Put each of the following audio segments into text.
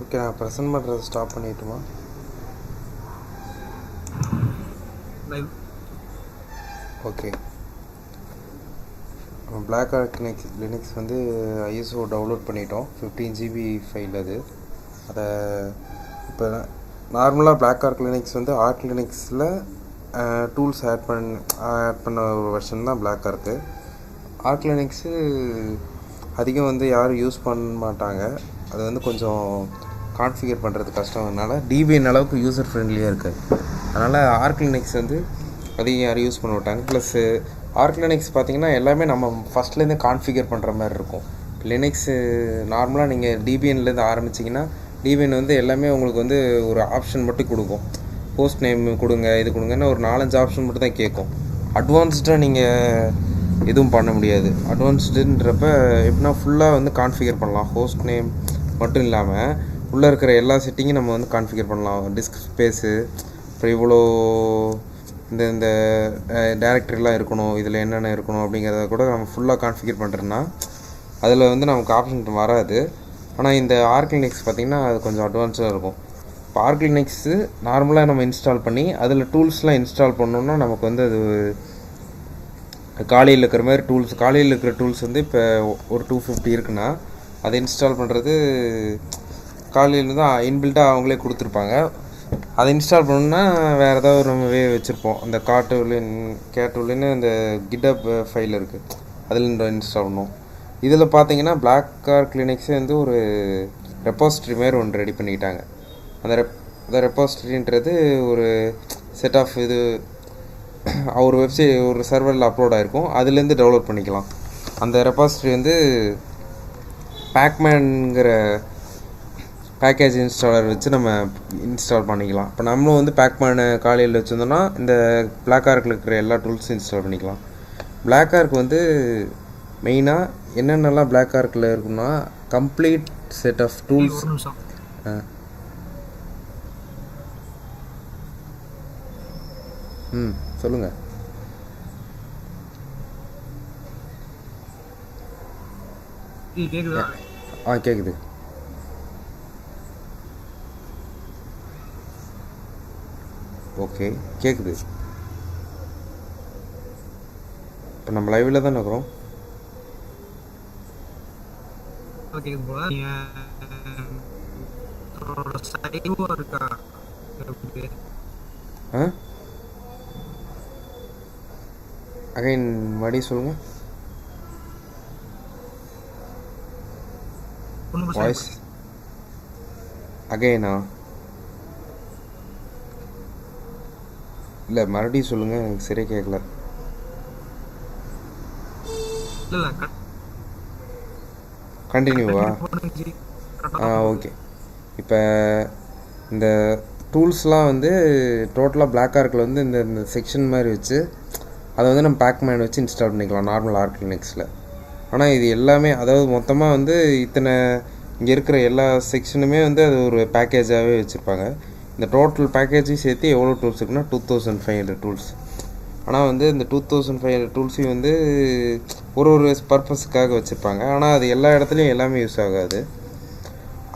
Okay, நான் present பண்ணுறதை stop பண்ணிட்டுமா? ஓகே, பிளாக் ஆர்க் லினக்ஸ் வந்து ஐஎஸ்ஓ டவுன்லோட் பண்ணிட்டோம். 15 GB ஃபைல் அது. அதை இப்போ நார்மலாக பிளாக் ஆர்க் லினக்ஸ் வந்து ஆர்க் லினக்ஸில் டூல்ஸ் ஆட் பண்ண ஒரு வெர்ஷன் தான் பிளாக் ஆர்க்கு. ஆர்க் லினக்ஸு அதிகம் வந்து யாரும் யூஸ் பண்ண மாட்டாங்க. அது வந்து கொஞ்சம் கான்ஃபிகர் பண்ணுறது கஷ்டம்னால டிபிஎன் அளவுக்கு யூசர் ஃப்ரெண்ட்லியாக இருக்குது. அதனால் ஆர்க் லினக்ஸ் வந்து அதிகம் யாரும் யூஸ் பண்ண மாட்டாங்க. ப்ளஸ்ஸு ஆர்க் லினக்ஸ் பார்த்திங்கன்னா எல்லாமே நம்ம ஃபஸ்ட்லேருந்து கான்ஃபிகர் பண்ணுற மாதிரி இருக்கும். லினக்ஸு நார்மலாக நீங்கள் டிபிஎன்லேருந்து ஆரம்பிச்சிங்கன்னா டிபிஎன் வந்து எல்லாமே உங்களுக்கு வந்து ஒரு ஆப்ஷன் மட்டும் கொடுக்கும். போஸ்ட் நேம் கொடுங்க, இது கொடுங்கன்னு ஒரு 4-5 ஆப்ஷன் மட்டும் தான் கேட்கும். அட்வான்ஸ்டாக நீங்கள் எதுவும் பண்ண முடியாது. அட்வான்ஸ்டுன்றப்ப எப்படின்னா ஃபுல்லாக வந்து கான்ஃபிகர் பண்ணலாம். ஹோஸ்ட் நேம் மட்டும் இல்லாமல் உள்ளே இருக்கிற எல்லா செட்டிங்கும் நம்ம வந்து கான்ஃபிகர் பண்ணலாம். டிஸ்க் ஸ்பேஸு, அப்புறம் இவ்வளோ இந்த டேரக்டரிலாம் இருக்கணும், இதில் என்னென்ன இருக்கணும் அப்படிங்கிறத கூட நம்ம ஃபுல்லாக கான்ஃபிகர் பண்ணுறோன்னா அதில் வந்து நமக்கு ஆப்ஷன் வராது. ஆனால் இந்த ஆர்க் லினக்ஸ் பார்த்திங்கன்னா அது கொஞ்சம் அட்வான்ஸாக இருக்கும். இப்போ ஆர்க் லினக்ஸு நார்மலாக நம்ம இன்ஸ்டால் பண்ணி அதில் டூல்ஸ்லாம் இன்ஸ்டால் பண்ணோன்னா நமக்கு வந்து அது காலையில் இருக்கிற மாதிரி காலையில் இருக்கிற டூல்ஸ் வந்து இப்போ ஒரு 250 இருக்குன்னா அதை இன்ஸ்டால் பண்ணுறது காலையில் தான் இன்பில்ட்டாக அவங்களே கொடுத்துருப்பாங்க. அதை இன்ஸ்டால் பண்ணணுன்னா வேறு ஏதாவது ஒரு நம்ம வச்சுருப்போம். அந்த கேட்டூலின்னு அந்த கிட்டப் ஃபைல் இருக்குது, அதில் இன்ஸ்டால் பண்ணோம். இதில் பார்த்தீங்கன்னா பிளாக் ஆர்க் லினக்ஸே வந்து ஒரு ரெப்பாசிட்ரி மாதிரி ஒன்று ரெடி பண்ணிக்கிட்டாங்க. அந்த ரெப்பாசிட்ரின்றது ஒரு செட் ஆஃப் இது ஒரு வெப்சைட் ஒரு சர்வரில் அப்லோட் ஆகிருக்கும், அதுலேருந்து டவுன்லோட் பண்ணிக்கலாம். அந்த ரெப்பாசிட்ரி வந்து பேக்மேனுங்கிற பேக்கேஜ் இன்ஸ்டாலர் வச்சு நம்ம இன்ஸ்டால் பண்ணிக்கலாம். இப்போ நம்மளும் வந்து பேக்மேனு காலையில் வச்சுருந்தோன்னா இந்த பிளாக் ஆர்க்கில் இருக்கிற எல்லா டூல்ஸும் இன்ஸ்டால் பண்ணிக்கலாம். பிளாக் ஆர்க் வந்து மெயினாக என்னென்னலாம் பிளாக் ஆர்க்கில் இருக்குன்னா கம்ப்ளீட் செட் ஆஃப் டூல்ஸ். சொல்லுங்கள். கேட்குது. ஓகே, கேட்குது. இப்போ நம்ம லைவில் தான் இருக்கிறோம். அகைன் மறுபடியும் சொல்லுங்கள். வாய்ஸ் அகைனா இல்லை, மறுபடியும் சொல்லுங்கள், எனக்கு சரியாக கேட்கல. கண்டினியூவா? ஓகே. இப்போ இந்த டூல்ஸ்லாம் வந்து டோட்டலாக பிளாக் ஆர்க்கில் வந்து இந்த செக்ஷன் மாதிரி வச்சு அதை வந்து நம்ம பேக்மேன் வச்சு இன்ஸ்டால் பண்ணிக்கலாம் நார்மல் ஆர்க் லினக்ஸில். ஆனால் இது எல்லாமே அதாவது மொத்தமாக வந்து இத்தனை இங்கே இருக்கிற எல்லா செக்ஷனுமே வந்து அது ஒரு பேக்கேஜாகவே வச்சுருப்பாங்க. இந்த டோட்டல் பேக்கேஜையும் சேர்த்து எவ்வளோ டூல்ஸ் இருக்குன்னா 2500 டூல்ஸ். ஆனால் வந்து இந்த 2500 டூல்ஸையும் வந்து ஒரு பர்பஸுக்காக வச்சுருப்பாங்க. ஆனால் அது எல்லா இடத்துலையும் எல்லாமே யூஸ் ஆகாது.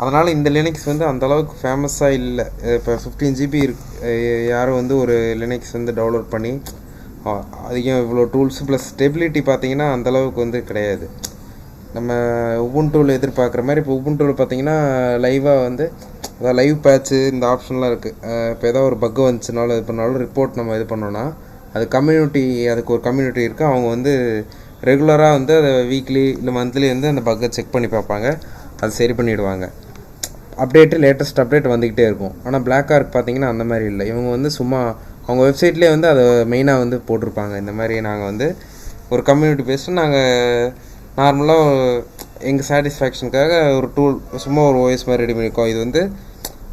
அதனால் இந்த லினக்ஸ் வந்து அந்தளவுக்கு ஃபேமஸாக இல்லை. இப்போ 15 GB யாரும் வந்து ஒரு லினக்ஸ் வந்து டவுன்லோட் பண்ணி அதிகம் இவ்வளோ டூல்ஸ் ப்ளஸ் ஸ்டெபிலிட்டி பார்த்திங்கன்னா அந்தளவுக்கு வந்து கிடையாது. நம்ம உபுண்டுவில் எதிர்பார்க்குற மாதிரி. இப்போ உபுண்டுவில் பார்த்திங்கன்னா லைவாக வந்து அதாவது லைவ் பேட்ச்சு இந்த ஆப்ஷன்லாம் இருக்குது. இப்போ ஏதாவது ஒரு பக்கு வந்துச்சுனாலும் இது பண்ணாலும் ரிப்போர்ட் நம்ம இது பண்ணோன்னா அது அதுக்கு ஒரு கம்யூனிட்டி இருக்குது. அவங்க வந்து ரெகுலராக வந்து அதை வீக்லி இல்லை மந்த்லி வந்து அந்த பக்கை செக் பண்ணி பார்ப்பாங்க, அதை சரி பண்ணிவிடுவாங்க. லேட்டஸ்ட் அப்டேட் வந்துக்கிட்டே இருக்கும். ஆனால் பிளாக் ஆர்க் பார்த்திங்கன்னா அந்த மாதிரி இல்லை. இவங்க வந்து சும்மா அவங்க வெப்சைட்லேயே வந்து அதை மெயினாக வந்து போட்டிருப்பாங்க. இந்த மாதிரி நாங்கள் வந்து ஒரு கம்யூனிட்டி பேஸ்ட்டு நாங்கள் நார்மலாக எங்கள் சாட்டிஸ்ஃபேக்ஷனுக்காக ஒரு டூல் சும்மா ஒரு ஓஎஸ் மாதிரி ரெடி பண்ணியிருக்கோம். இது வந்து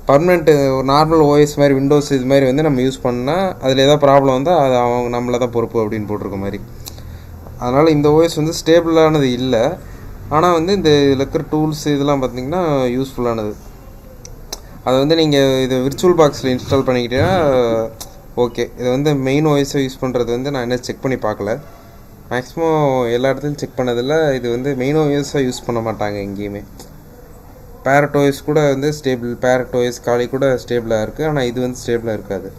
பர்மனெண்ட்டு ஒரு நார்மல் ஓஎஸ் மாதிரி விண்டோஸ் இது மாதிரி வந்து நம்ம யூஸ் பண்ணால் அதில் ஏதாவது ப்ராப்ளம் வந்தால் அது அவங்க நம்மள தான் பொறுப்பு அப்படின்னு போட்டிருக்க மாதிரி. அதனால் இந்த ஓஎஸ் வந்து ஸ்டேபிளானது இல்லை. ஆனால் வந்து இந்த இதில் இருக்கிற டூல்ஸ் இதெல்லாம் பார்த்திங்கன்னா யூஸ்ஃபுல்லானது. அதை வந்து நீங்கள் இது விர்ச்சுவல் பாக்ஸில் இன்ஸ்டால் பண்ணிக்கிட்டீங்கன்னா ஓகே. இதை வந்து மெயின் ஓஎஸை யூஸ் பண்ணுறது வந்து நான் என்ன செக் பண்ணி பார்க்கல. மேக்ஸிமம் எல்லா இடத்துலையும் செக் பண்ணதில்லை. இது வந்து மெயின் ஓஎஸாக யூஸ் பண்ண மாட்டாங்க எங்கேயுமே. பேரட் ஓஎஸ் கூட வந்து ஸ்டேபிள், பேரட் ஓஎஸ் காலி கூட ஸ்டேபிளாக இருக்குது. ஆனால் இது வந்து ஸ்டேபிளாக இருக்காது.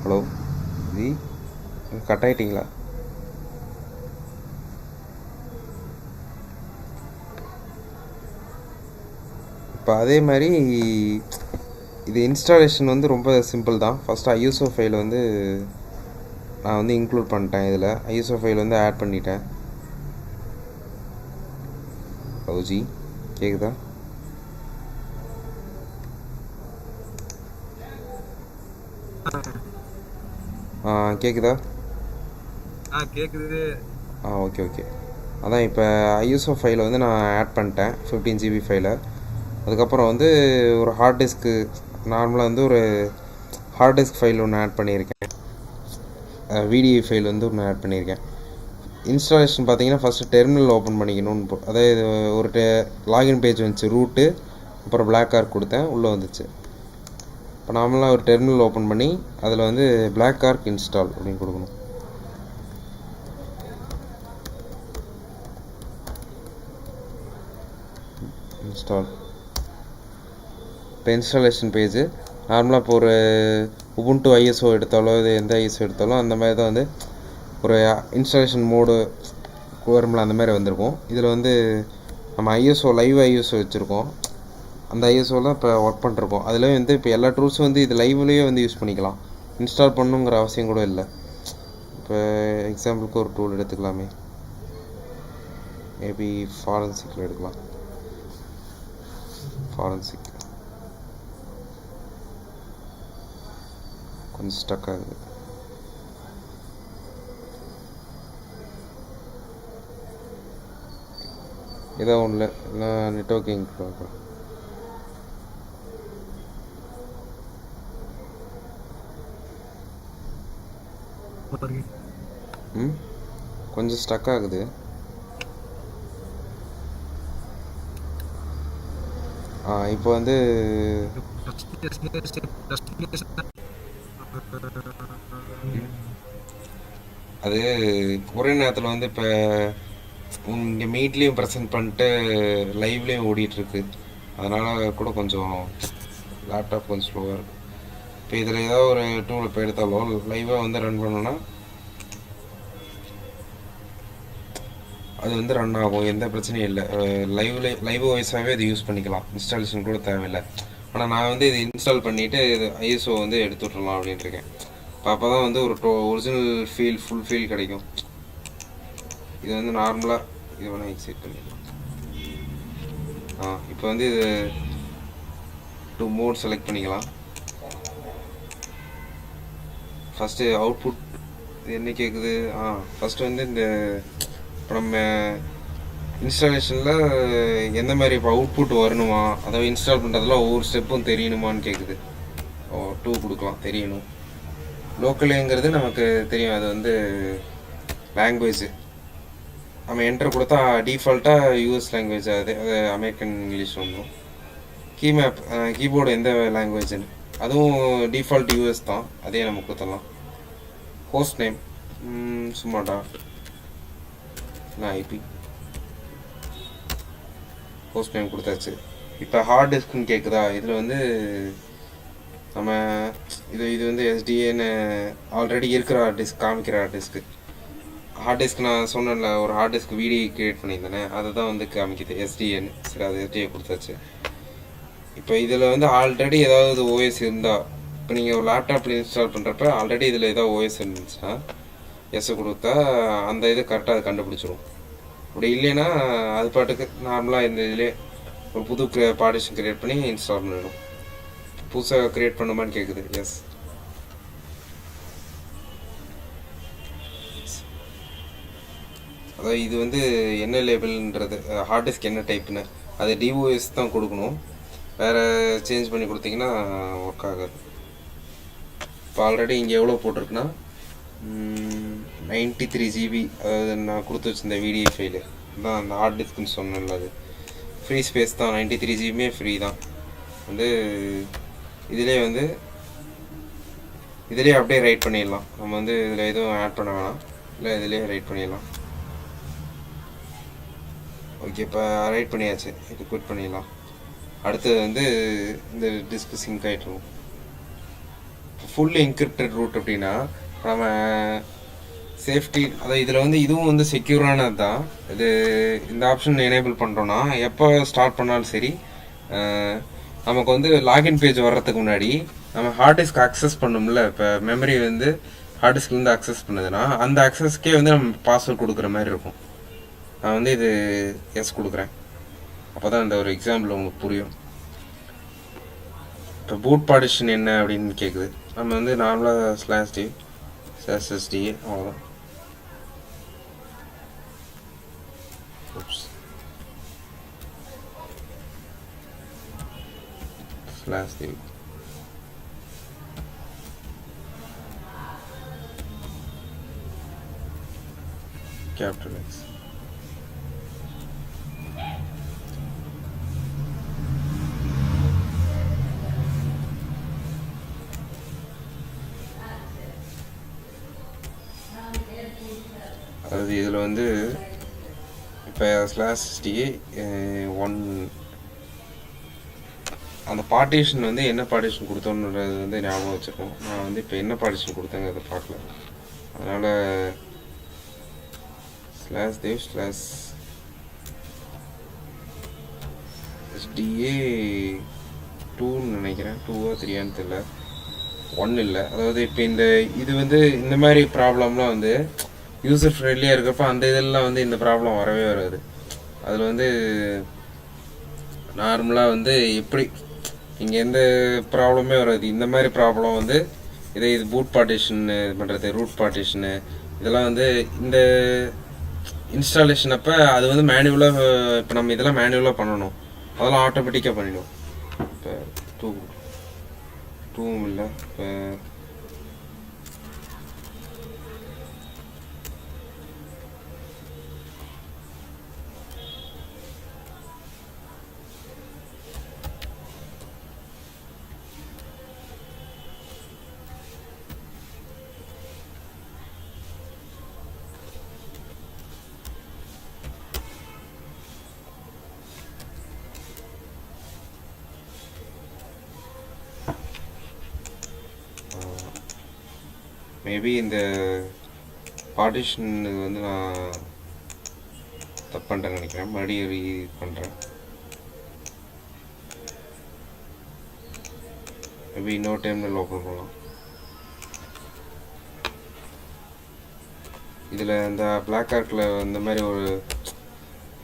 ஹலோ ஜி, கட் ஆகிட்டிங்களா? இப்போ அதே மாதிரி இது இன்ஸ்டாலேஷன் வந்து ரொம்ப சிம்பிள் தான். ஃபஸ்ட்டு ஐஎஸ்ஓ ஃபைல் வந்து நான் வந்து இன்க்ளூட் பண்ணிட்டேன். இதில் ஐஎஸ்ஓ ஃபைல் வந்து ஆட் பண்ணிட்டேன். ஜி கேக்குதா? கேக்குதா? கேக்குது. Okay okay. அதான் இப்போ ஐஎஸ்ஓ ஃபைலை வந்து நான் ஆட் பண்ணிட்டேன், 15 GB ஃபைலை. அதுக்கப்புறம் வந்து ஒரு ஹார்ட் டிஸ்க்கு, நார்மலாக வந்து ஒரு ஹார்ட் டிஸ்க் ஃபைல் ஒன்று ஆட் பண்ணியிருக்கேன். விடிஐ ஃபைல் வந்து ஒன்று ஆட் பண்ணியிருக்கேன். இன்ஸ்டாலேஷன் பார்த்தீங்கன்னா ஃபஸ்ட்டு டெர்மினல் ஓப்பன் பண்ணிக்கணும்னு, அதாவது ஒரு லாகின் பேஜ் வந்துச்சு, ரூட்டு, அப்புறம் பிளாக் ஆர்க் கொடுத்தேன், உள்ளே வந்துச்சு. இப்போ நார்மலாக ஒரு டெர்மினல் ஓப்பன் பண்ணி அதில் வந்து பிளாக் ஆர்க் இன்ஸ்டால் அப்படின்னு கொடுக்கணும். இன்ஸ்டால். இப்போ இன்ஸ்டாலேஷன் பேஜ் நார்மலாக இப்போ ஒரு உபுண்டு ஐஎஸ்ஓ எடுத்தாலோ இது எந்த ஐஎஸ்ஓ எடுத்தாலும் அந்த மாதிரி தான் வந்து ஒரு இன்ஸ்டாலேஷன் மோடு வரும்ல, அந்த மாதிரி வந்திருக்கும். இதில் வந்து நம்ம ஐஎஸ்ஓ லைவ் ஐஎஸ்ஓ வச்சுருக்கோம், அந்த ஐஎஸ்ஓவில் இப்போ ஒர்க் பண்ணிருக்கோம். அதில் வந்து இப்போ எல்லா டூல்ஸும் வந்து இது லைவ்லேயே வந்து யூஸ் பண்ணிக்கலாம், இன்ஸ்டால் பண்ணுங்கிற அவசியம் கூட இல்லை. இப்போ எக்ஸாம்பிளுக்கு ஒரு டூல் எடுத்துக்கலாமே, மேபி ஃபாரன்சிக்கில் எடுக்கலாம். ஃபாரன்சிக் கொஞ்சம் ஸ்டக் ஆகுது. ஏதோ ஒன்றில் நான் நெட்வொர்க்கிங் பார்க்குறேன். கொஞ்சம் ஸ்டக் ஆகுது. இப்போ வந்து அது ஒரே நேரத்தில் வந்து இப்போ இங்கே மீட்லேயும் ப்ரெசென்ட் பண்ணிட்டு லைவ்லேயும் ஓடிட்டுருக்கு, அதனால் கூட கொஞ்சம் லேப்டாப் கொஞ்சம் ஸ்லோவாக இருக்குது. இப்போ இதில் ஏதாவது ஒரு டூல் இப்போ எடுத்தாலும் லைவாக வந்து ரன் பண்ணோன்னா அது வந்து ரன் ஆகும், எந்த பிரச்சனையும் இல்லை. லைவ் வாய்ஸாகவே இது யூஸ் பண்ணிக்கலாம், இன்ஸ்டாலேஷன் கூட தேவையில்லை. ஆனால் நான் வந்து இது இன்ஸ்டால் பண்ணிவிட்டு இது ஐஎஸ்ஓ வந்து எடுத்து விட்றலாம் அப்படின்ட்டு இருக்கேன். இப்போ அப்போ தான் வந்து ஒரு ஒரிஜினல் ஃபீல், ஃபுல் ஃபீல் கிடைக்கும். இது வந்து நார்மலாக இது வேணால் எக்ஸிட் பண்ணிடலாம். இப்போ வந்து இது 2 மோட் செலக்ட் பண்ணிக்கலாம். ஃபஸ்ட்டு அவுட்புட் இது என்ன கேட்குது? ஃபஸ்ட்டு வந்து இந்த இப்போ நம்ம இன்ஸ்டாலேஷனில் எந்த மாதிரி இப்போ அவுட்புட் வரணுமா, அதாவது இன்ஸ்டால் பண்ணுறதுல ஒவ்வொரு ஸ்டெப்பும் தெரியணுமான்னு கேட்குது. 2 கொடுக்கலாம், தெரியணும். லோக்கலுங்கிறது நமக்கு தெரியும், அது வந்து லாங்குவேஜ் நம்ம என்டர் கொடுத்தா டிஃபால்ட்டாக யூஎஸ் லாங்குவேஜ், அது அமெரிக்கன் இங்கிலீஷ் வந்துடும். கீமேப் கீபோர்டு எந்த லாங்குவேஜ்னு அதுவும் டிஃபால்ட் யூஎஸ் தான், அதே நம்ம கொடுத்துடலாம். ஹோஸ்ட் நேம் சும்மாடா நான் ஐபி ஹோஸ்ட் நேம் கொடுத்தாச்சு. இப்போ ஹார்ட் டிஸ்க்குன்னு கேட்குதா? இதில் வந்து நம்ம இது வந்து எஸ்டிஏன்னு ஆல்ரெடி இருக்கிற ஹார்ட் டிஸ்க் காமிக்கிற ஹார்ட் டிஸ்க் நான் சொன்னேன்ல, ஒரு ஹார்ட் டிஸ்க் வீடியோ க்ரியேட் பண்ணியிருந்தேனே, அதை தான் வந்து காமிக்குது எஸ்டிஏன்னு. சரி, அது எஸ்டிஏ கொடுத்தாச்சு. இப்போ இதில் வந்து ஆல்ரெடி ஏதாவது ஓஎஸ் இருந்தால், இப்போ நீங்கள் ஒரு லேப்டாப்பில் இன்ஸ்டால் பண்ணுறப்ப ஆல்ரெடி இதில் ஏதாவது ஓஎஸ் இருந்துச்சுன்னா எஸ் கொடுத்தா அந்த இது கரெக்டாக அது கண்டுபிடிச்சிடும். அப்படி இல்லைன்னா அது பாட்டுக்கு நார்மலாக இந்த இதிலே ஒரு புது பார்ட்டிஷன் க்ரியேட் பண்ணி இன்ஸ்டால் பண்ணிடும். புதுசாக க்ரியேட் பண்ணுமான்னு கேட்குது. எஸ். அதாவது இது வந்து என்ன லேபிள்ன்றது, ஹார்ட் டிஸ்க் என்ன டைப்புன்னு அது டிஓஎஸ் தான் கொடுக்கணும். வேறு சேஞ்ச் பண்ணி கொடுத்தீங்கன்னா ஒர்க் ஆகாது. இப்போ ஆல்ரெடி இங்கே எவ்வளோ போட்டிருக்குன்னா 93 GB, அதாவது நான் கொடுத்து வச்சிருந்த வீடியோ ஃபைலு தான் அந்த ஹார்ட் டிஸ்க்குன்னு சொன்னேன்ல, அது ஃப்ரீ ஸ்பேஸ் தான். 93 GB ஃப்ரீ தான். வந்து இதிலே அப்படியே ரைட் பண்ணிடலாம். நம்ம வந்து இதில் எதுவும் ஆட் பண்ண வேணாம், இல்லை இதிலே ரைட் பண்ணிடலாம். ஓகே, இப்போ ரைட் பண்ணியாச்சு. இது குவிட் பண்ணிடலாம். அடுத்தது வந்து இந்த டிஸ்க் சிங்க் ஆகிட்டுருக்கும். ஃபுல்லி என்கிரிப்டட் ரூட் அப்படின்னா நம்ம சேஃப்டி, அதாவது இதில் வந்து இதுவும் வந்து செக்யூரானது தான். இது இந்த ஆப்ஷன் எனேபிள் பண்ணுறோன்னா எப்போ ஸ்டார்ட் பண்ணாலும் சரி, நமக்கு வந்து லாகின் பேஜ் வர்றதுக்கு முன்னாடி நம்ம ஹார்ட் டிஸ்க் அக்சஸ் பண்ணோம்ல. இப்போ மெமரி வந்து ஹார்ட் டிஸ்க்லேருந்து அக்சஸ் பண்ணுதுன்னா அந்த அக்சஸ்க்கே வந்து நம்ம பாஸ்வேர்ட் கொடுக்குற மாதிரி இருக்கும். நான் வந்து இது எஸ் கொடுக்குறேன். அப்போ தான் இந்த ஒரு எக்ஸாம்பிள் உங்களுக்கு புரியும். இப்போ பூட் பார்ட்டிஷன் என்ன அப்படின்னு கேட்குது. நம்ம வந்து நார்மலாக /d/SSD அவ்வளோதான். /d capital X. அதாவது இதில் வந்து இப்போ /d 1 அந்த பார்ட்டிஷன் வந்து என்ன பார்ட்டிஷன் கொடுத்தோன்றது வந்து ஞாபகம் வச்சுருக்கோம். நான் வந்து இப்போ என்ன பார்ட்டிஷன் கொடுத்தேங்கிறத பார்க்கல. அதனால் /dev/SDA 2ன்னு நினைக்கிறேன். 2 3 தெரியல, 1 இல்லை. அதாவது இப்போ இது வந்து இந்த மாதிரி ப்ராப்ளம்லாம் வந்து யூசர் ஃப்ரெண்ட்லியாக இருக்கிறப்ப அந்த இதெல்லாம் வந்து இந்த ப்ராப்ளம் வரவே வராது. அதில் வந்து நார்மலாக வந்து எப்படி இங்கே எந்த ப்ராப்ளமே வராது. இந்த மாதிரி ப்ராப்ளம் வந்து இது பூட் பார்ட்டிஷன் இது பண்ணுறது, ரூட் பார்ட்டிஷனு, இதெல்லாம் வந்து இந்த இன்ஸ்டாலேஷன் அப்போ அது வந்து மேனுவலாக, இப்போ நம்ம இதெல்லாம் மேனுவலாக பண்ணணும், அதெல்லாம் ஆட்டோமேட்டிக்காக பண்ணிடும். இப்போ 2 இல்லை, இப்போ மேபி இந்த பார்ட்டிஷன் வந்து நான் தப்பு பண்ணுறேன்னு நினைக்கிறேன். மறுபடியும் ரீ பண்ணுறேன். மேபி இன்னொரு டைமில் ஓப்பன் பண்ணலாம். இதில் இந்த பிளாக் ஆர்க்கில் இந்த மாதிரி ஒரு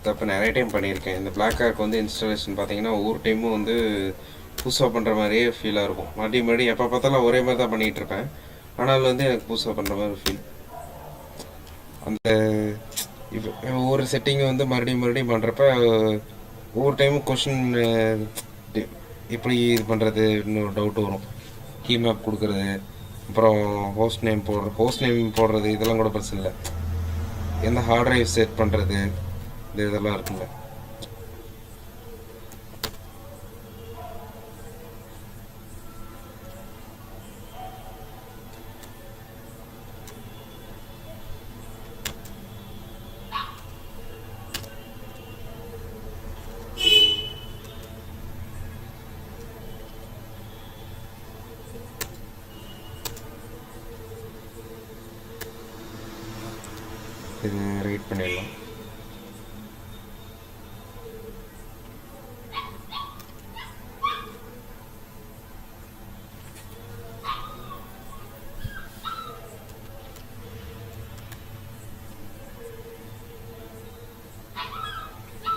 தப்பு நிறைய டைம் பண்ணியிருக்கேன். இந்த பிளாக் ஆர்க் வந்து இன்ஸ்டாலேஷன் பார்த்தீங்கன்னா ஒவ்வொரு டைமும் வந்து புதுசாக பண்ணுற மாதிரியே ஃபீலாக இருக்கும். மறுபடியும் எப்போ பார்த்தாலும் ஒரே மாதிரி தான் பண்ணிகிட்டு இருப்பேன். ஆனால் வந்து எனக்கு புதுசாக பண்ணுற மாதிரி ஃபீல். அந்த இப்போ ஒவ்வொரு செட்டிங்கை வந்து மறுபடியும் பண்ணுறப்ப ஒவ்வொரு டைமும் கொஷின் எப்படி இது பண்ணுறது இன்னொரு டவுட் வரும். கீ மேப் கொடுக்குறது, அப்புறம் ஹோஸ்ட் நேம் போடுறது, இதெல்லாம் கூட பிரச்சனை இல்லை. எந்த ஹார்ட் ட்ரைவ் செட் பண்ணுறது, இதெல்லாம் இருக்குல்ல. இது ரைட் பண்ணிடலாம்.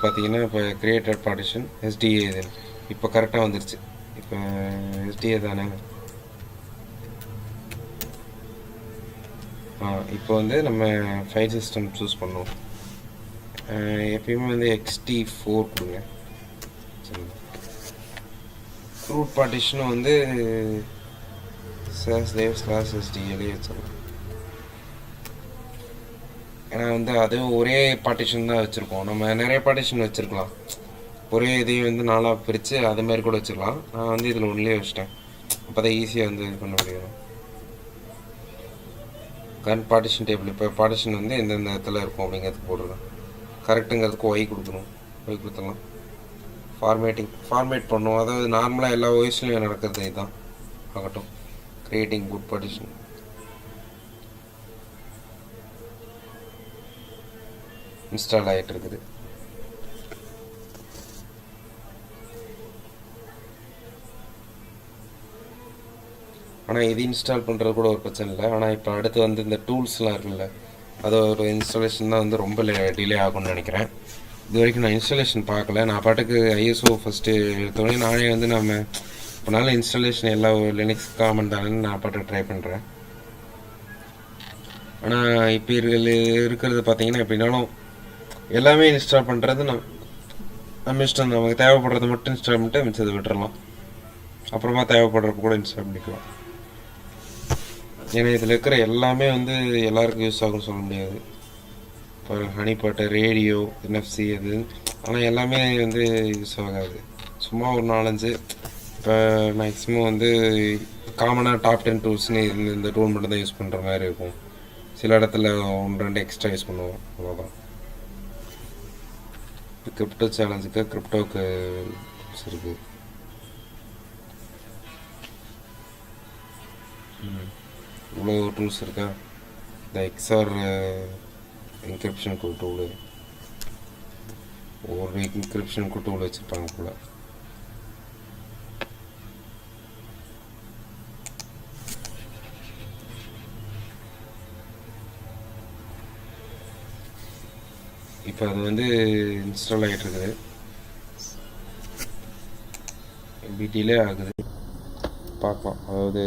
பார்த்தீங்கன்னா இப்போ கிரியேட்டட் பார்ட்டிஷன் SDA இது இப்போ கரெக்டாக வந்துருச்சு. இப்போ SDA தானே. இப்போ வந்து நம்ம ஃபைல் சிஸ்டம் சூஸ் பண்ணுவோம். எப்பயுமே வந்து XT4 கொடுங்க. சரி, ரூட் பார்ட்டிஷனும் வந்து /dev/SDA வச்சிடலாம். ஏன்னா வந்து அதுவும் ஒரே பார்ட்டிஷன் தான் வச்சுருக்கோம். நம்ம நிறைய பார்ட்டிஷன் வச்சுருக்கலாம். ஒரே இதையும் வந்து 4ஆக பிரித்து அது மாதிரி கூட வச்சுக்கலாம். நான் வந்து இதில் ஒன்றிலே வச்சிட்டேன். அப்போ தான் ஈஸியாக வந்து இது பண்ண முடியும். கரண்ட் பார்ட்டிஷன் டேபிள் இப்போ பார்ட்டிஷன் வந்து எந்தெந்த இடத்துல இருக்கும் அப்படிங்கிறதுக்கு போடுறேன். கரெக்டுங்கிறதுக்கு ஒய் கொடுக்கணும். ஒய் கொடுத்துடலாம். ஃபார்மேட் பண்ணுவோம். அதாவது நார்மலாக எல்லா ஓஎஸ்லையும் நடக்கிறது இதுதான் ஆகட்டும். Creating good partition. இன்ஸ்டால் ஆகிட்டு இருக்குது. ஆனால் இது இன்ஸ்டால் பண்ணுறது கூட ஒரு பிரச்சனை இல்லை. ஆனால் இப்போ அடுத்து வந்து இந்த டூல்ஸ்லாம் இருக்குல்ல, அது ஒரு இன்ஸ்டாலேஷன் தான் வந்து ரொம்ப டிலே ஆகும்னு நினைக்கிறேன். இது வரைக்கும் நான் இன்ஸ்டாலேஷன் பார்க்கல. நான் பாட்டுக்கு ஐஎஸ்ஓ ஃபஸ்ட்டு எடுத்தோடனே நானே வந்து நம்ம இப்போனால இன்ஸ்டாலேஷன் எல்லா லினக்ஸ் காமன் தானேன்னு நான் பாட்டு ட்ரை பண்ணுறேன். ஆனால் இப்போ இருக்கிறது பார்த்தீங்கன்னா எப்படின்னாலும் எல்லாமே இன்ஸ்டால் பண்ணுறது நம்ம இஷ்டம். நமக்கு தேவைப்படுறது மட்டும் இன்ஸ்டால் பண்ணிட்டு மிச்சத்தை விட்டுறலாம். அப்புறமா தேவைப்படுறப்ப கூட இன்ஸ்டால் பண்ணிக்கலாம். ஏன்னா இதில் இருக்கிற எல்லாமே வந்து எல்லாருக்கும் யூஸ் ஆகும்னு சொல்ல முடியாது. இப்போ ஹனிபாட்டு, ரேடியோ, என்எஃப்சி அது, ஆனால் எல்லாமே வந்து யூஸ் ஆகாது. சும்மா ஒரு 4-5 இப்போ மேக்ஸிமம் வந்து காமனாக டாப் 10 டூல்ஸ்னு இந்த டூல் மட்டும் தான் யூஸ் பண்ணுற மாதிரி இருக்கும். சில இடத்துல 1-2 எக்ஸ்ட்ரா யூஸ் பண்ணுவோம், அவ்வளோதான். கிரிப்டோ சேலஞ்சுக்கு கிரிப்டோவுக்கு இருக்குது. இவ்வளோ டூல்ஸ் இருக்கா. இந்த எக்ஸ்ஆர் என்கிரிப்ஷனுக்கு டூலு, ஒவ்வொரு என்கிரிப்ஷனுக்கு டூல் வச்சுருப்பாங்க போல். இப்போ அது வந்து இன்ஸ்டால் ஆகிட்டு இருக்குது. டிலே ஆகுது, பார்க்கலாம். அதாவது